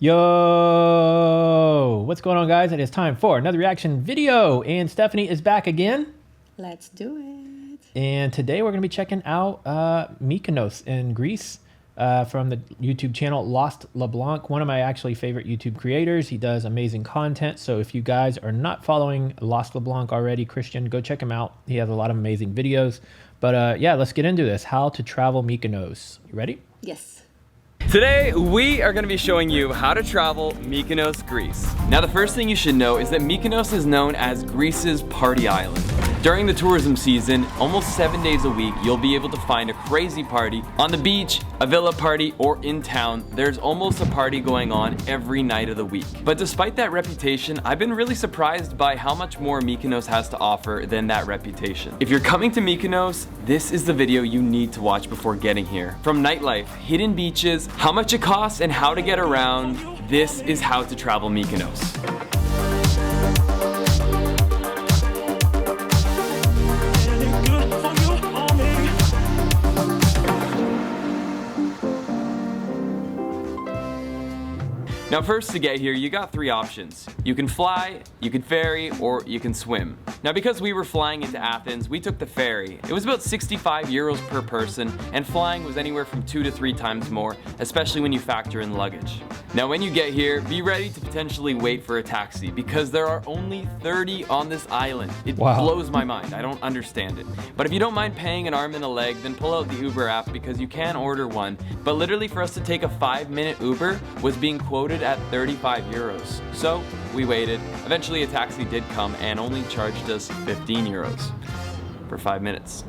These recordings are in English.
Yo, what's going on, guys? It is time for another reaction video, and Stephanie is back again. Let's do it. And today we're going to be checking out Mykonos in Greece from the YouTube channel Lost LeBlanc, one of my actually favorite YouTube creators. He does amazing content. So if you guys are not following Lost LeBlanc already, Christian, go check him out. He has a lot of amazing videos. But yeah, let's get into this. How to travel Mykonos. You ready? Yes. Today, we are going to be showing you how to travel Mykonos, Greece. Now, the first thing you should know is that Mykonos is known as Greece's party island. During the tourism season, almost 7 days a week, you'll be able to find a crazy party on the beach, a villa party, or in town. There's almost a party going on every night of the week. But despite that reputation, I've been really surprised by how much more Mykonos has to offer than that reputation. If you're coming to Mykonos, this is the video you need to watch before getting here. From nightlife, hidden beaches, how much it costs, and how to get around, this is how to travel Mykonos. Now first, to get here, you got three options. You can fly, you can ferry, or you can swim. Now because we were flying into Athens, we took the ferry. It was about 65 euros per person, and flying was anywhere from 2 to 3 times more, especially when you factor in luggage. Now when you get here, be ready to potentially wait for a taxi, because there are only 30 on this island. It blows my mind, I don't understand it. But if you don't mind paying an arm and a leg, then pull out the Uber app, because you can order one. But literally for us to take a 5-minute Uber was being quoted at 35 euros. So we waited. Eventually a taxi did come and only charged us 15 euros for 5 minutes.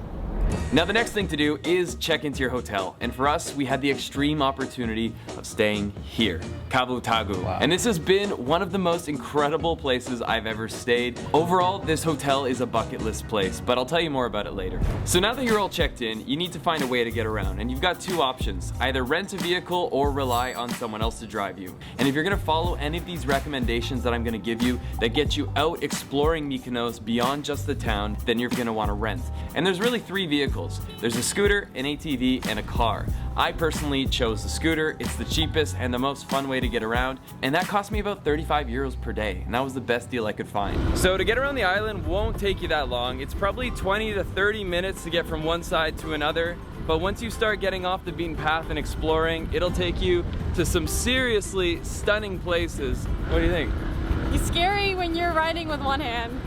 Now the next thing to do is check into your hotel, and for us we had the extreme opportunity of staying here, Kavutagu. Wow. And this has been one of the most incredible places I've ever stayed. Overall, this hotel is a bucket list place, but I'll tell you more about it later. So now that you're all checked in, you need to find a way to get around, and you've got two options: either rent a vehicle or rely on someone else to drive you. And if you're gonna follow any of these recommendations that I'm gonna give you that get you out exploring Mykonos beyond just the town, then you're gonna wanna rent. And there's really 3 vehicles. There's a scooter, an ATV, and a car. I personally chose the scooter. It's the cheapest and the most fun way to get around, and that cost me about 35 euros per day, and that was the best deal I could find. So to get around the island won't take you that long. It's probably 20 to 30 minutes to get from one side to another, but once you start getting off the beaten path and exploring, it'll take you to some seriously stunning places. What do you think? It's scary when you're riding with one hand.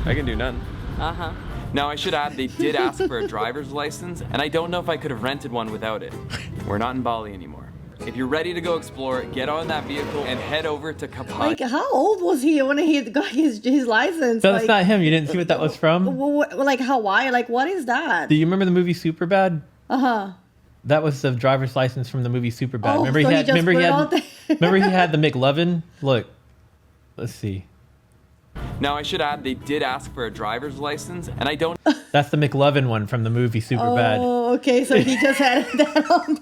I can do none. Uh-huh. Now I should add, they did ask for a driver's license, and I don't know if I could have rented one without it. We're not in Bali anymore. If you're ready to go explore, get on that vehicle and head over to Kapati. Like, how old was he when he got his license? So that's not him. You didn't see what that was from? Like Hawaii? Like, what is that? Do you remember the movie Superbad? Uh-huh. That was the driver's license from the movie Superbad. Oh, remember so he had just remember put he it had out there? remember he had the McLovin? Look. Let's see. Now I should add, they did ask for a driver's license, and I don't... That's the McLovin one from the movie Superbad. Oh, okay, so he just had that on.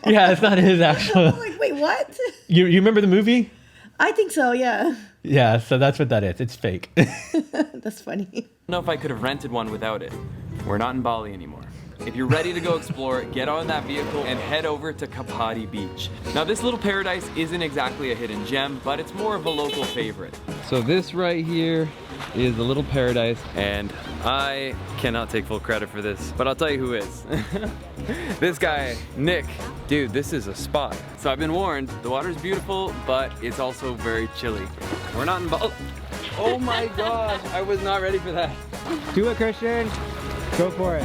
Yeah, it's not his actual. I'm like, wait, what? You remember the movie? I think so, yeah. Yeah, so that's what that is. It's fake. That's funny. know if I could have rented one without it. We're not in Bali anymore. If you're ready to go explore, get on that vehicle and head over to Kapati Beach. Now this little paradise isn't exactly a hidden gem, but it's more of a local favorite. So this right here is the little paradise, and I cannot take full credit for this, but I'll tell you who is. This guy, Nick. Dude, this is a spot. So I've been warned, the water's beautiful, but it's also very chilly. We're not in Bali. Oh my gosh, I was not ready for that. Do it, Christian. Go for it.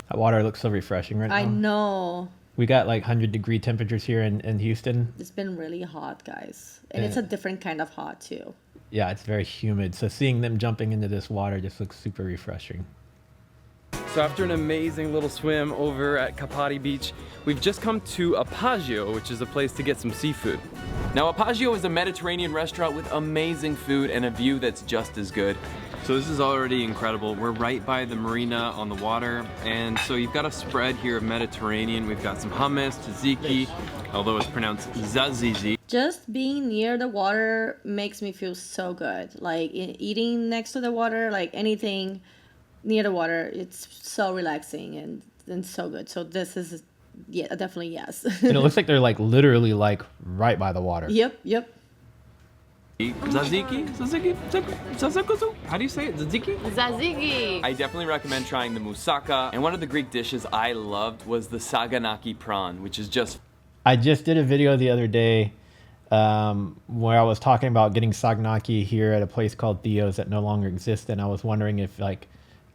That water looks so refreshing right now. I know. We got like 100-degree temperatures here in Houston. It's been really hot, guys. And it's a different kind of hot, too. Yeah, it's very humid. So seeing them jumping into this water just looks super refreshing. So after an amazing little swim over at Kapati Beach, we've just come to Apagio, which is a place to get some seafood. Now Apagio is a Mediterranean restaurant with amazing food and a view that's just as good. So this is already incredible. We're right by the marina on the water, and so you've got a spread here of Mediterranean. We've got some hummus, tzatziki, although it's pronounced zazizi. Just being near the water makes me feel so good. Like eating next to the water, like anything near the water, it's so relaxing and so good. So this is, yeah, definitely yes. And it looks like they're like literally like right by the water. Yep. Tzatziki? How do you say it? Tzatziki? Tzatziki. I definitely recommend trying the moussaka. And one of the Greek dishes I loved was the saganaki prawn, which is just I just did a video the other day where I was talking about getting sagnaki here at a place called Theo's that no longer exists, and I was wondering if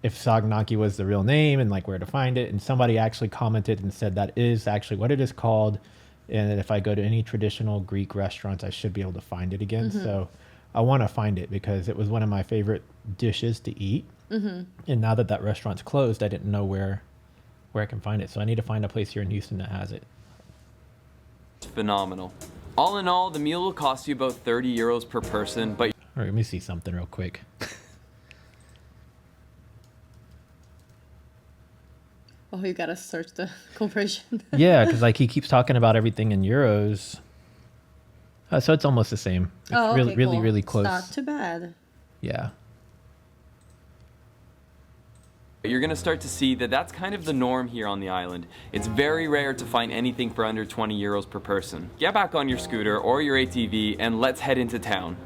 sagnaki was the real name and like where to find it, and somebody actually commented and said that is actually what it is called, and that if I go to any traditional Greek restaurants I should be able to find it again. So I want to find it because it was one of my favorite dishes to eat, and now that restaurant's closed I didn't know where I can find it, so I need to find a place here in Houston that has it. phenomenal. All in all, the meal will cost you about 30 euros per person, but All right, let me see something real quick. Oh, you gotta search the conversion. Yeah, because like he keeps talking about everything in euros. So it's almost the same. It's Oh, okay, really cool. close. It's not too bad. Yeah. you're gonna start to see that that's kind of the norm here on the island. It's very rare to find anything for under 20 euros per person. Get back on your scooter or your ATV and let's head into town.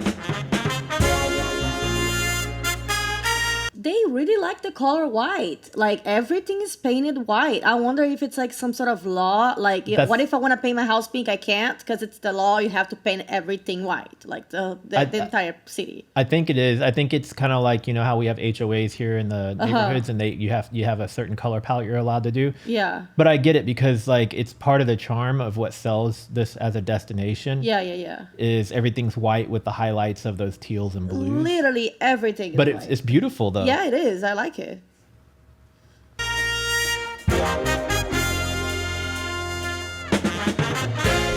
They really like the color white. Like everything is painted white. I wonder if it's like some sort of law. Like, what if I want to paint my house pink? I can't because it's the law. You have to paint everything white, like the entire city. I think it is. I think it's kind of like, you know, how we have HOAs here in the neighborhoods, and you have a certain color palette you're allowed to do. Yeah. But I get it because like it's part of the charm of what sells this as a destination. Yeah. Is everything's white with the highlights of those teals and blues. Literally everything is But white. it's beautiful though. Yeah, it is. I like it.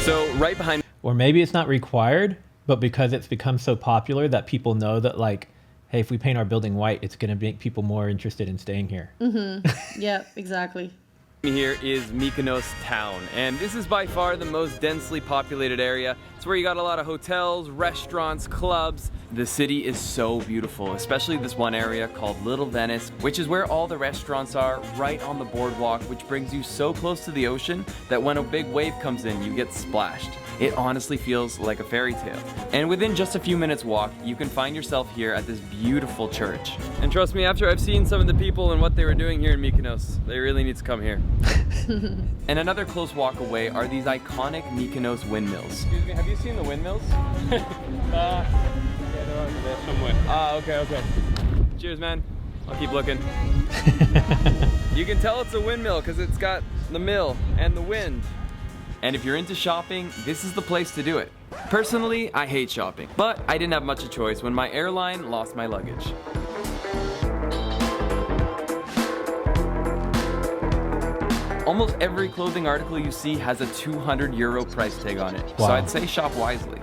So right behind Or maybe it's not required, but because it's become so popular that people know that like, hey, if we paint our building white, it's going to make people more interested in staying here. Yeah, exactly. here is Mykonos town, and this is by far the most densely populated area. It's where you got a lot of hotels, restaurants, clubs. The city is so beautiful, especially this one area called Little Venice, which is where all the restaurants are, right on the boardwalk, which brings you so close to the ocean that when a big wave comes in, you get splashed. It honestly feels like a fairy tale. And within just a few minutes walk, you can find yourself here at this beautiful church. And trust me, after I've seen some of the people and what they were doing here in Mykonos, they really need to come here. And another close walk away are these iconic Mykonos windmills. Excuse me, have you seen the windmills? Yeah, they're over there somewhere. Okay. Cheers, man. I'll keep looking. You can tell it's a windmill because it's got the mill and the wind. And if you're into shopping, this is the place to do it. Personally, I hate shopping, but I didn't have much of a choice when my airline lost my luggage. Almost every clothing article you see has a 200 euro price tag on it. Wow. So I'd say shop wisely.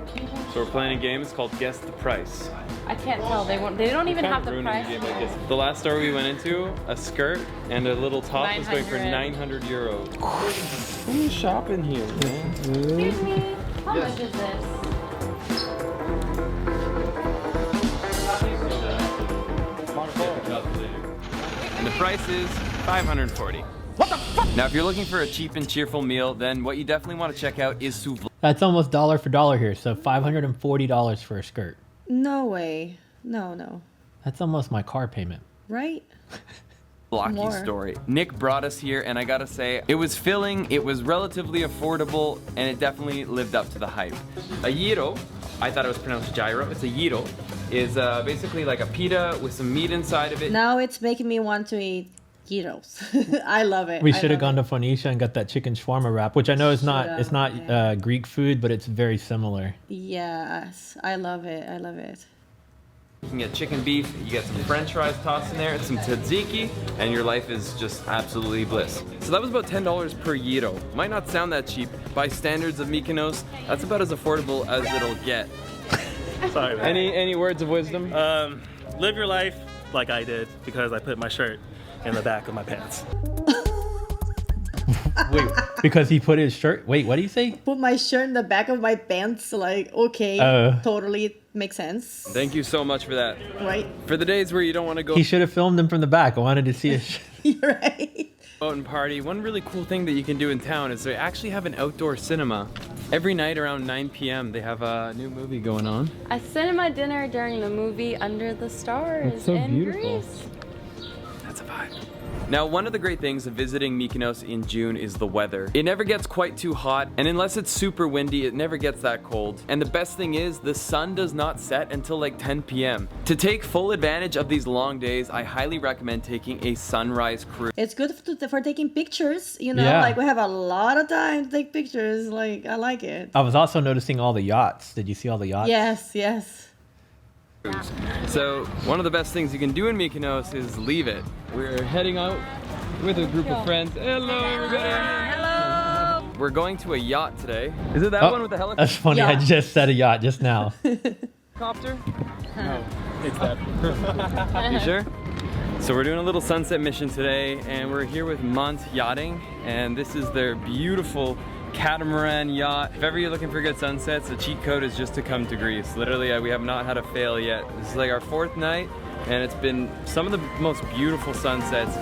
So we're playing a game. It's called Guess the Price. I can't tell. They don't even have the Ruining price. game like this. The last store we went into, a skirt and a little top was going for 900. 900 euros. Who's shopping here, man? Excuse me. How much is this? And the price is 540. What the fuck? Now, if you're looking for a cheap and cheerful meal, then what you definitely want to check out is That's almost dollar for dollar here. So $540 for a skirt. No way. No. That's almost my car payment. Right? Blocky More. story. Nick brought us here, and I gotta say, it was filling, it was relatively affordable, and it definitely lived up to the hype. A gyro, I thought it was pronounced gyro, it's a gyro, is basically like a pita with some meat inside of it. Now it's making me want to eat gyros. I love it. We should have gone to Phoenicia and got that chicken shawarma wrap, which I know is not Should've, it's not Greek food, but it's very similar. Yes, I love it. You can get chicken beef, you get some french fries tossed in there, and some tzatziki, and your life is just absolutely bliss. So that was about $10 per gyro. Might not sound that cheap. By standards of Mykonos, that's about as affordable as it'll get. Sorry, man. Any words of wisdom? Live your life like I did because I put my shirt in the back of my pants. Wait, because he put his shirt. Wait, what did he say? Put my shirt in the back of my pants. Like, okay, totally makes sense. Thank you so much for that. Right? For the days where you don't want to go He should have filmed him from the back. I wanted to see his shirt. You're right. out and party, one really cool thing that you can do in town is they actually have an outdoor cinema. Every night around 9 p.m. they have a new movie going on. A cinema dinner during the movie Under the Stars It's so in beautiful. Greece. That's a vibe. Now, one of the great things of visiting Mykonos in June is the weather. It never gets quite too hot, and unless it's super windy, it never gets that cold. And the best thing is, the sun does not set until like 10 p.m. To take full advantage of these long days, I highly recommend taking a sunrise cruise. It's good for taking pictures, you know, Yeah. like we have a lot of time to take pictures. Like, I like it. I was also noticing all the yachts. Did you see all the yachts? Yes, yes. So, one of the best things you can do in Mykonos is leave it. We're heading out with a group of friends. Hello, everybody! Hello! We're going to a yacht today. Is it that Oh, one with the helicopter? That's funny. I Yacht. just said a yacht just now. It's that. You sure? So we're doing a little sunset mission today, and we're here with Mont Yachting, and this is their beautiful catamaran yacht. If ever you're looking for good sunsets, the cheat code is just to come to Greece. Literally, we have not had a fail yet. This is like our 4th night, and it's been some of the most beautiful sunsets.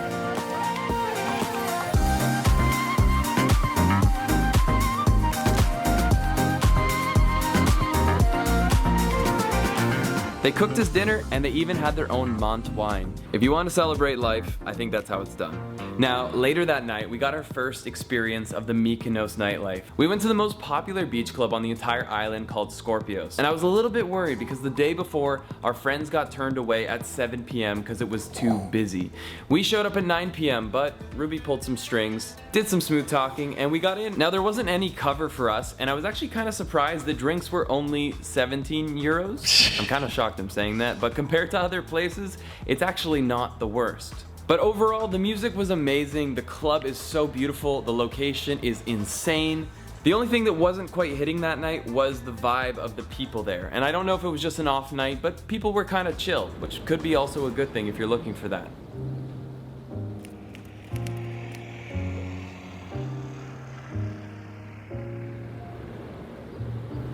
They cooked us dinner, and they even had their own Mont wine. If you want to celebrate life, I think that's how it's done. Now, later that night, we got our first experience of the Mykonos nightlife. We went to the most popular beach club on the entire island called Scorpios. And I was a little bit worried because the day before, our friends got turned away at 7 p.m. because it was too busy. We showed up at 9 p.m., but Ruby pulled some strings, did some smooth talking, and we got in. Now, there wasn't any cover for us, and I was actually kind of surprised the drinks were only 17 euros. I'm kind of shocked I'm saying that, but compared to other places, it's actually not the worst. But overall, the music was amazing, the club is so beautiful, the location is insane. The only thing that wasn't quite hitting that night was the vibe of the people there. And I don't know if it was just an off night, but people were kind of chill, which could be also a good thing if you're looking for that.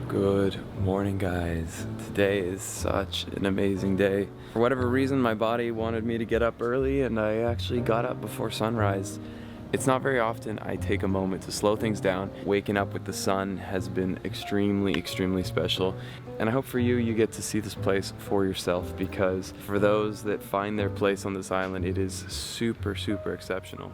Good morning, guys. Today is such an amazing day. For whatever reason, my body wanted me to get up early, and I actually got up before sunrise. It's not very often I take a moment to slow things down. Waking up with the sun has been extremely, extremely special. And I hope for you, you get to see this place for yourself, because for those that find their place on this island, it is super, super exceptional.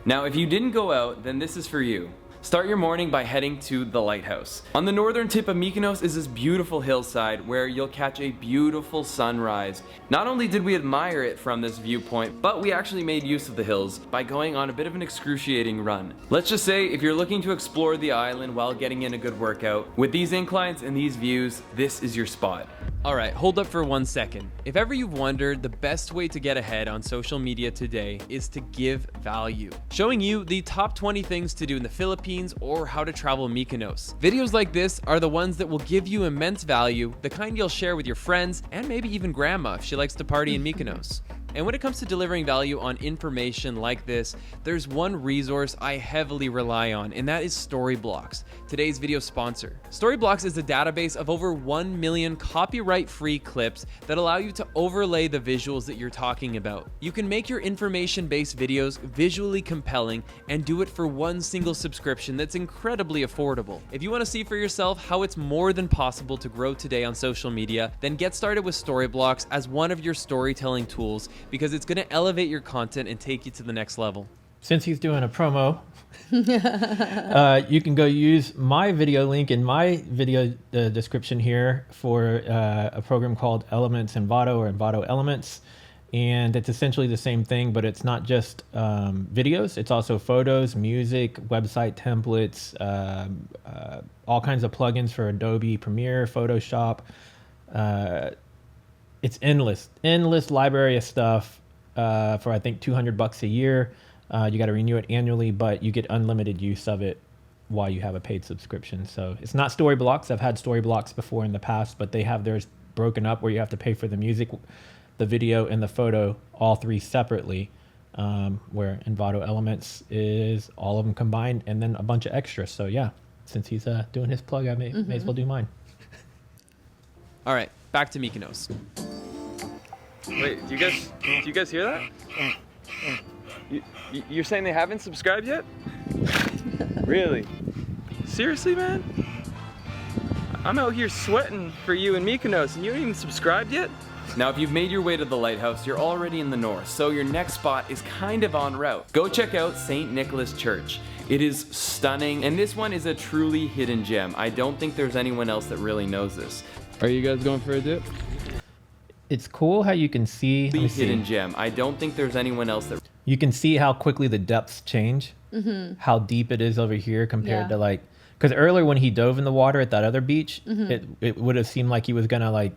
Now, if you didn't go out, then this is for you. Start your morning by heading to the lighthouse. On the northern tip of Mykonos is this beautiful hillside where you'll catch a beautiful sunrise. Not only did we admire it from this viewpoint, but we actually made use of the hills by going on a bit of an excruciating run. Let's just say if you're looking to explore the island while getting in a good workout, with these inclines and these views, this is your spot. Alright, hold up for 1 second. If ever you've wondered, the best way to get ahead on social media today is to give value. Showing you the top 20 things to do in the Philippines or how to travel Mykonos. Videos like this are the ones that will give you immense value, the kind you'll share with your friends and maybe even grandma if she likes to party in Mykonos. And when it comes to delivering value on information like this, there's one resource I heavily rely on, and that is Storyblocks, today's video sponsor. Storyblocks is a database of over 1 million copyright-free clips that allow you to overlay the visuals that you're talking about. You can make your information-based videos visually compelling and do it for one single subscription that's incredibly affordable. If you want to see for yourself how it's more than possible to grow today on social media, then get started with Storyblocks as one of your storytelling tools, because it's going to elevate your content and take you to the next level. Since he's doing a promo, you can go use my video link in my video description here for a program called Elements Envato or Envato Elements. And it's essentially the same thing, but it's not just videos. It's also photos, music, website templates, all kinds of plugins for Adobe Premiere, Photoshop. It's endless library of stuff for I think $200 a year. You got to renew it annually, but you get unlimited use of it while you have a paid subscription. So it's not Storyblocks. I've had Storyblocks before in the past, but they have theirs broken up where you have to pay for the music, the video, and the photo, all three separately. where Envato Elements is all of them combined and then a bunch of extras. So yeah, since he's doing his plug, I may as well do mine. All right, back to Mykonos. Wait, do you guys hear that? You're saying they haven't subscribed yet? Really? Seriously, man? I'm out here sweating for you in Mykonos and you haven't even subscribed yet? Now, if you've made your way to the lighthouse, you're already in the north, so your next spot is kind of en route. Go check out St. Nicholas Church. It is stunning, and this one is a truly hidden gem. I don't think there's anyone else that really knows this. Are you guys going for a dip? It's cool how you can see. Hidden gem. I don't think there's anyone else that... You can see how quickly the depths change, how deep it is over here compared to like, because earlier when he dove in the water at that other beach, it would have seemed like he was gonna like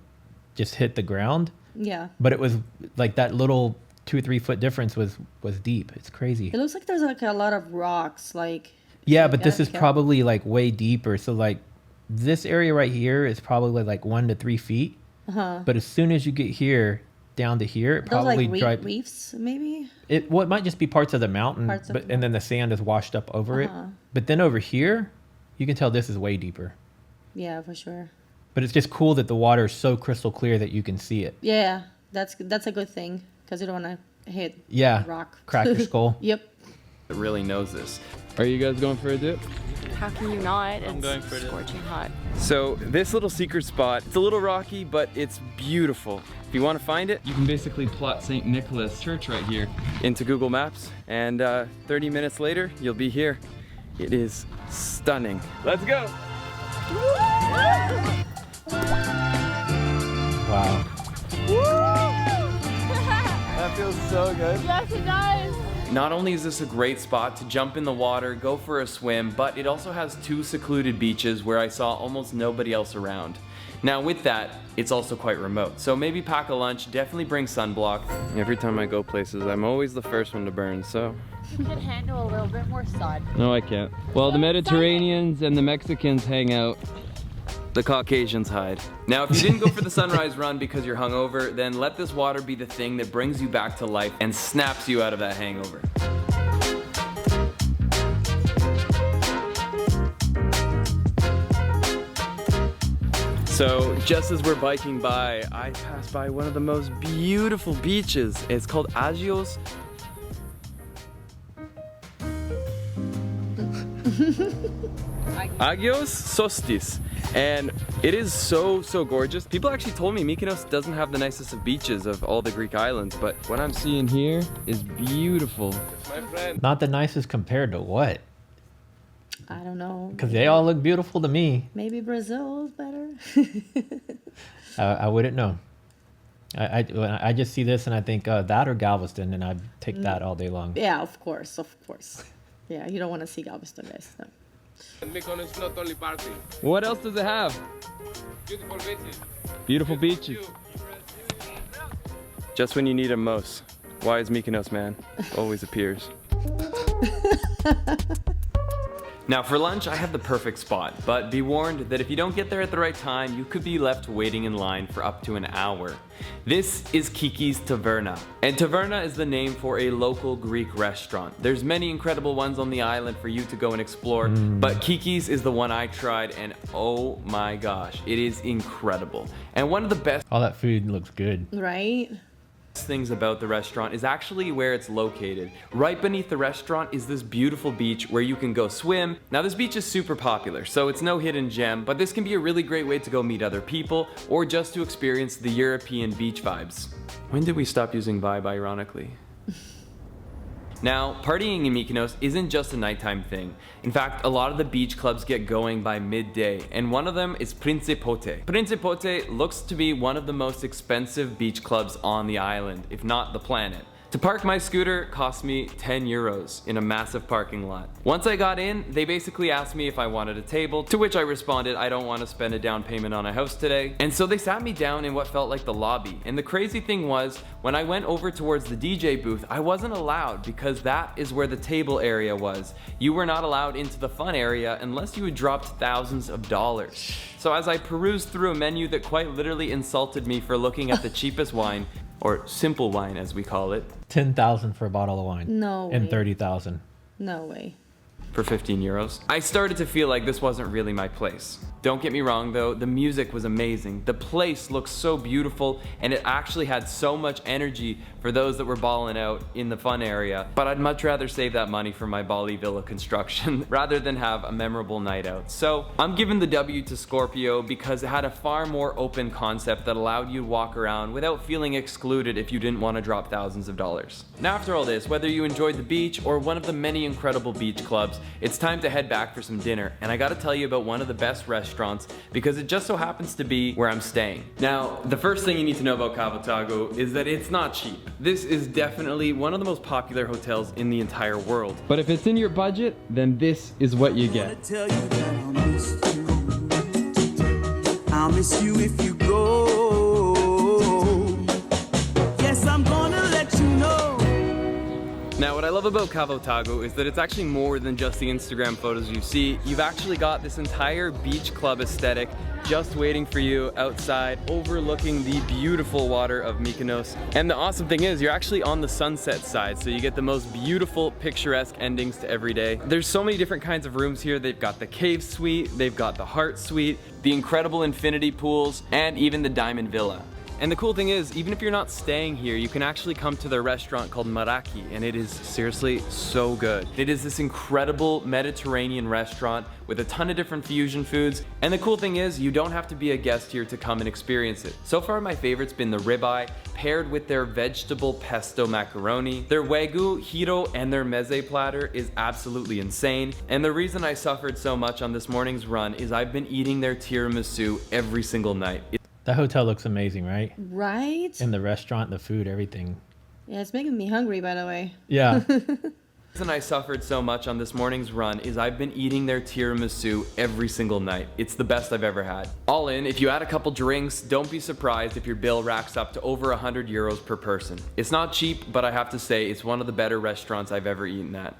just hit the ground. Yeah. But it was like that little 2 or 3 foot difference was deep. It's crazy. It looks like there's like a lot of rocks, like. Yeah, but this is probably like way deeper. So like this area right here is probably like 1 to 3 feet. But as soon as you get here, down to here, it probably like reefs, maybe. It might just be parts of the mountain, and then the sand is washed up over it. But then over here, you can tell this is way deeper. Yeah, for sure. But it's just cool that the water is so crystal clear that you can see it. Yeah, that's a good thing because you don't want to hit rock. Crack your skull. Yep. That really knows this. Are you guys going for a dip? How can you not? I'm going for it. Scorching hot. So this little secret spot, it's a little rocky, but it's beautiful. If you want to find it, you can basically plot St. Nicholas Church right here into Google Maps, and 30 minutes later, you'll be here. It is stunning. Let's go. Wow. That feels so good. Yes, it does. Not only is this a great spot to jump in the water, go for a swim, but it also has 2 secluded beaches where I saw almost nobody else around. Now with that, it's also quite remote, so maybe pack a lunch, definitely bring sunblock. Every time I go places, I'm always the first one to burn, so... You can handle a little bit more sun. No, I can't. Well, the Mediterraneans and the Mexicans hang out. The Caucasians hide. Now, if you didn't go for the sunrise run because you're hungover, then let this water be the thing that brings you back to life and snaps you out of that hangover. So, just as we're biking by, I passed by one of the most beautiful beaches. It's called Agios. Agios Sostis. And it is so gorgeous. People actually told me Mykonos doesn't have the nicest of beaches of all the Greek islands, but what I'm seeing here is beautiful. My friend. Not the nicest compared to what? I don't know. Because they all look beautiful to me. Maybe Brazil is better. I wouldn't know. I just see this and I think that or Galveston, and I'd take that all day long. Yeah, of course. Yeah, you don't want to see Galveston, guys. No. Mykonos is not only party. What else does it have? Beautiful beaches. Beautiful beaches. Just when you need them most. Why is Mykonos, man? Always appears. Now for lunch, I have the perfect spot, but be warned that if you don't get there at the right time, you could be left waiting in line for up to an hour. This is Kiki's Taverna, and Taverna is the name for a local Greek restaurant. There's many incredible ones on the island for you to go and explore, but Kiki's is the one I tried, and oh my gosh, it is incredible. And one of the best All that food looks good. Right? things about the restaurant is actually where it's located. Right beneath the restaurant is this beautiful beach where you can go swim. Now this beach is super popular, so it's no hidden gem, but this can be a really great way to go meet other people or just to experience the European beach vibes. When did we stop using vibe, ironically? Now, partying in Mykonos isn't just a nighttime thing. In fact, a lot of the beach clubs get going by midday, and one of them is Principote. Principote looks to be one of the most expensive beach clubs on the island, if not the planet. To park my scooter cost me 10 euros in a massive parking lot. Once I got in, they basically asked me if I wanted a table, to which I responded, I don't want to spend a down payment on a house today. And so they sat me down in what felt like the lobby. And the crazy thing was, when I went over towards the DJ booth, I wasn't allowed because that is where the table area was. You were not allowed into the fun area unless you had dropped thousands of dollars. So as I perused through a menu that quite literally insulted me for looking at the cheapest wine, or simple wine as we call it, 10,000 for a bottle of wine. No And way. 30,000. No way. for 15 euros. I started to feel like this wasn't really my place. Don't get me wrong though, the music was amazing. The place looked so beautiful and it actually had so much energy for those that were balling out in the fun area. But I'd much rather save that money for my Bali villa construction rather than have a memorable night out. So I'm giving the W to Scorpio because it had a far more open concept that allowed you to walk around without feeling excluded if you didn't want to drop thousands of dollars. Now after all this, whether you enjoyed the beach or one of the many incredible beach clubs, it's time to head back for some dinner. And I gotta tell you about one of the best restaurants because it just so happens to be where I'm staying. Now, the first thing you need to know about Cabo Tago is that it's not cheap. This is definitely one of the most popular hotels in the entire world. But if it's in your budget, then this is what you get. Tell you that I'll miss you. I'll miss you if you go. Yes, I'm gonna let you know. Now what I love about Cabo Tago is that it's actually more than just the Instagram photos you see. You've actually got this entire beach club aesthetic just waiting for you outside, overlooking the beautiful water of Mykonos. And the awesome thing is you're actually on the sunset side, so you get the most beautiful picturesque endings to every day. There's so many different kinds of rooms here. They've got the cave suite, they've got the heart suite, the incredible infinity pools, and even the diamond villa. And the cool thing is, even if you're not staying here, you can actually come to their restaurant called Maraki, and it is seriously so good. It is this incredible Mediterranean restaurant with a ton of different fusion foods. And the cool thing is, you don't have to be a guest here to come and experience it. So far, my favorite's been the ribeye, paired with their vegetable pesto macaroni. Their wagyu, hiro, and their meze platter is absolutely insane. And the reason I suffered so much on this morning's run is I've been eating their tiramisu every single night. That hotel looks amazing, right? Right? And the restaurant, the food, everything. Yeah, it's making me hungry, by the way. Yeah. The reason I suffered so much on this morning's run is I've been eating their tiramisu every single night. It's the best I've ever had. All in, if you add a couple drinks, don't be surprised if your bill racks up to over 100 euros per person. It's not cheap, but I have to say it's one of the better restaurants I've ever eaten at.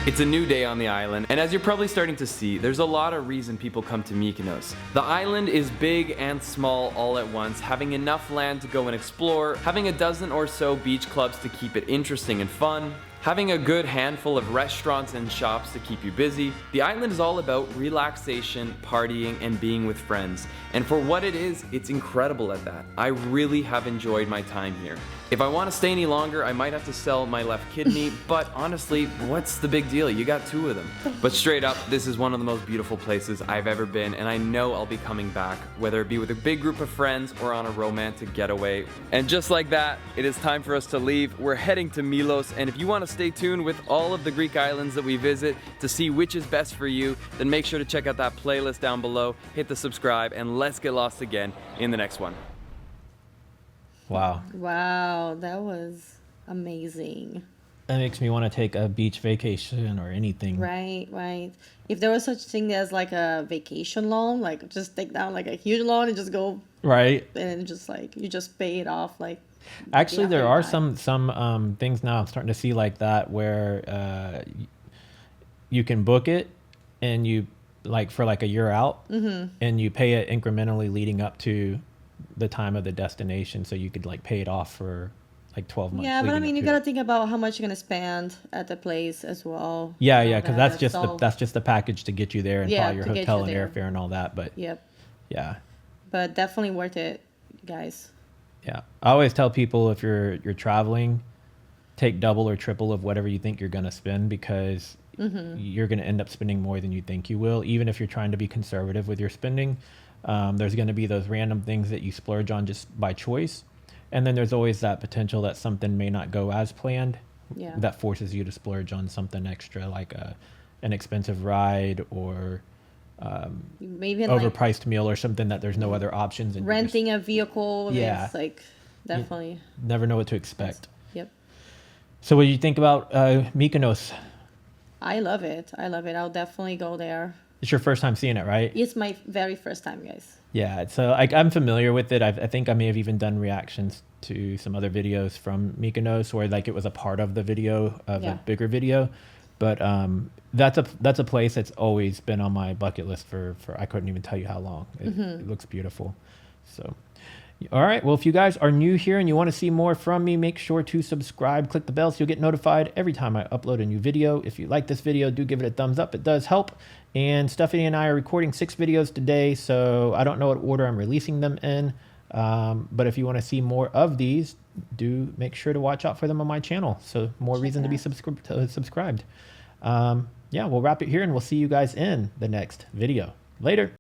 It's a new day on the island, and as you're probably starting to see, there's a lot of reason people come to Mykonos. The island is big and small all at once, having enough land to go and explore, having a dozen or so beach clubs to keep it interesting and fun, having a good handful of restaurants and shops to keep you busy. The island is all about relaxation, partying, and being with friends. And for what it is, it's incredible at that. I really have enjoyed my time here. If I want to stay any longer, I might have to sell my left kidney, but honestly, what's the big deal? You got two of them. But straight up, this is one of the most beautiful places I've ever been, and I know I'll be coming back, whether it be with a big group of friends or on a romantic getaway. And just like that, it is time for us to leave. We're heading to Milos, and if you want to stay tuned with all of the Greek islands that we visit to see which is best for you, then make sure to check out that playlist down below, hit the subscribe, and let's get lost again in the next one. Wow. Wow, that was amazing. That makes me want to take a beach vacation or anything. Right, right. If there was such thing as like a vacation loan, like just take down like a huge loan and just go Right. and just like you just pay it off like. Actually, there yeah, are right. some things now I'm starting to see like that where you can book it and you like for like a year out and you pay it incrementally leading up to the time of the destination, so you could like pay it off for like 12 months. Yeah, but I leading mean, up you to gotta it. think about how much you're gonna spend at the place as well. Yeah, You know yeah, because that's just so- that's just the package to get you there and Yeah, probably your to get hotel you and there. airfare and all that. But Yep, yeah, but definitely worth it, guys. yeah. I always tell people if you're traveling, take double or triple of whatever you think you're gonna spend because you're gonna end up spending more than you think you will. Even if you're trying to be conservative with your spending, there's gonna be those random things that you splurge on just by choice. And then there's always that potential that something may not go as planned. Yeah. That forces you to splurge on something extra, like an expensive ride or Maybe like overpriced meal or something that there's no other options. And you just renting a vehicle. Yeah. Is like definitely. never know what to expect. Yep. So what do you think about Mykonos? I love it. I love it. I'll definitely go there. It's your first time seeing it, right? It's my very first time, guys. Yeah, so I'm familiar with it. I think I may have even done reactions to some other videos from Mykonos where like it was a part of the video of Yeah. a bigger video. But that's a place that's always been on my bucket list for I couldn't even tell you how long. It looks beautiful. So All right. Well, if you guys are new here and you want to see more from me, make sure to subscribe. Click the bell so you'll get notified every time I upload a new video. If you like this video, do give it a thumbs up. It does help. And Stephanie and I are recording 6 videos today, so I don't know what order I'm releasing them in. But if you want to see more of these, do make sure to watch out for them on my channel. So more reason to be subscribed. Yeah, we'll wrap it here and we'll see you guys in the next video. Later.